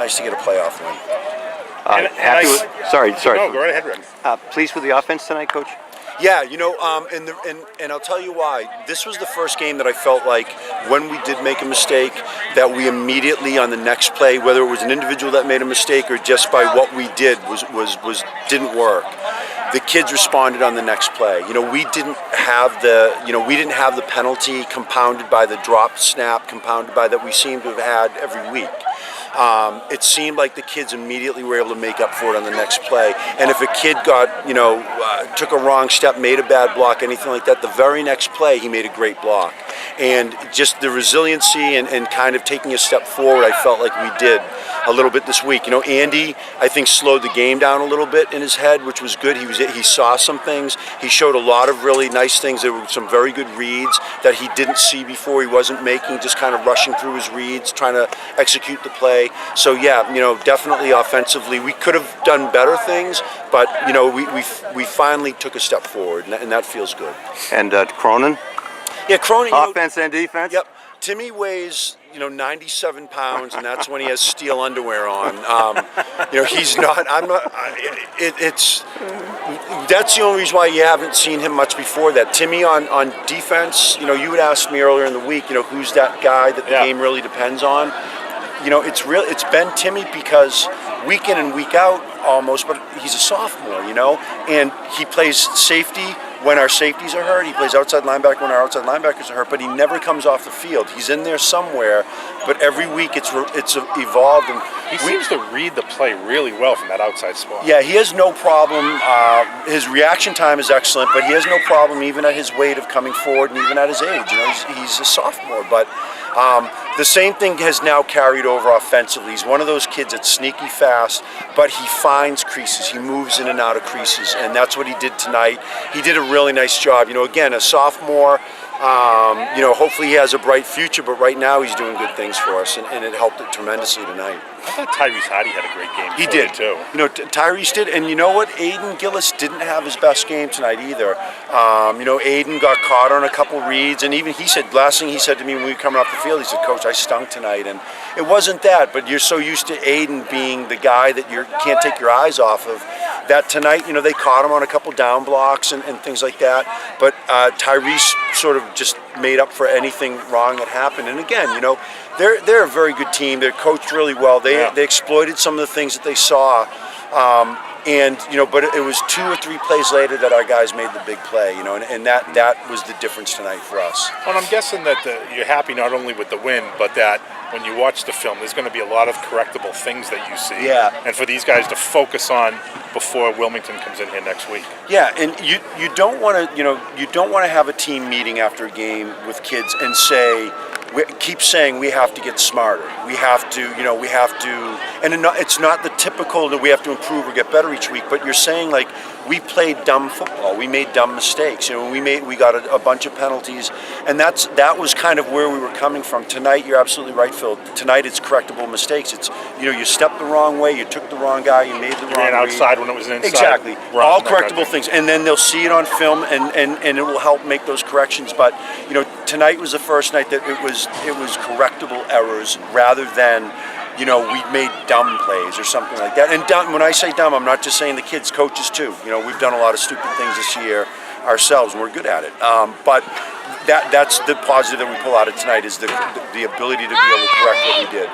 Nice to get a playoff win. Sorry. No, go right ahead, Rick. Pleased with the offense tonight, Coach? Yeah, and I'll tell you why. This was the first game that I felt like when we did make a mistake, that we immediately on the next play, whether it was an individual that made a mistake or just by what we did was didn't work. The kids responded on the next play. We didn't have the penalty compounded by the drop snap, compounded by that we seem to have had every week. It seemed like the kids immediately were able to make up for it on the next play. And if a kid took a wrong step, made a bad block, anything like that, the very next play he made a great block. And just the resiliency and kind of taking a step forward, I felt like we did a little bit this week. Andy, I think, slowed the game down a little bit in his head, which was good. He saw some things. He showed a lot of really nice things. There were some very good reads that he didn't see before. He wasn't making, just kind of rushing through his reads, trying to execute the play. So yeah, definitely offensively, we could have done better things, but we finally took a step forward, and that feels good. And Cronin? Yeah, Cronin. Offense and defense? Yep. Timmy weighs 97 pounds, and that's when he has steel underwear on. He's not. I'm not. That's the only reason why you haven't seen him much before that. Timmy on defense. You had asked me earlier in the week. Who's that guy that the game really depends on? It's been Timmy because week in and week out almost, but he's a sophomore, and he plays safety when our safeties are hurt. He plays outside linebacker when our outside linebackers are hurt, but he never comes off the field. He's in there somewhere, but every week it's evolved. And he seems to read the play really well from that outside spot. Yeah, he has no problem. His reaction time is excellent, but he has no problem even at his weight of coming forward and even at his age. He's a sophomore, but the same thing has now carried over offensively. He's one of those kids that's sneaky fast, but he finds creases. He moves in and out of creases, and that's what he did tonight. He did a really nice job. Again, a sophomore, hopefully he has a bright future, but right now he's doing good things for us, and it helped it tremendously tonight. I thought Tyrese Hardy had a great game. He did too. Tyrese did, and you know what? Aiden Gillis didn't have his best game tonight either. Aiden got caught on a couple reads, and even last thing he said to me when we were coming off the field, he said, "Coach, I stunk tonight," and it wasn't that, but you're so used to Aiden being the guy that you can't take your eyes off of. That tonight, they caught him on a couple down blocks and things like that, but Tyrese sort of just made up for anything wrong that happened. And again, they're a very good team. They're coached really well. They exploited some of the things that they saw, but it was 2 or 3 plays later that our guys made the big play, and that was the difference tonight for us. Well, I'm guessing that you're happy not only with the win, but that when you watch the film, there's going to be a lot of correctable things that you see. Yeah. And for these guys to focus on before Wilmington comes in here next week. Yeah, and you don't want to have a team meeting after a game with kids and keep saying we have to get smarter. We have to, and it's not the typical that we have to improve or get better each week, but you're saying like we played dumb football. We made dumb mistakes. We got a bunch of penalties, and that was kind of where we were coming from. Tonight, you're absolutely right, Phil. Tonight, it's correctable mistakes. It's you stepped the wrong way, you took the wrong guy, you made the wrong read outside when it was an inside. Exactly. All correctable things, and then they'll see it on film, and it will help make those corrections. But tonight was the first night that it was correctable errors rather than we made dumb plays or something like that. And dumb, when I say dumb, I'm not just saying the kids, coaches too. We've done a lot of stupid things this year ourselves, and we're good at it. But that's the positive that we pull out of tonight is the ability to be able to correct what we did.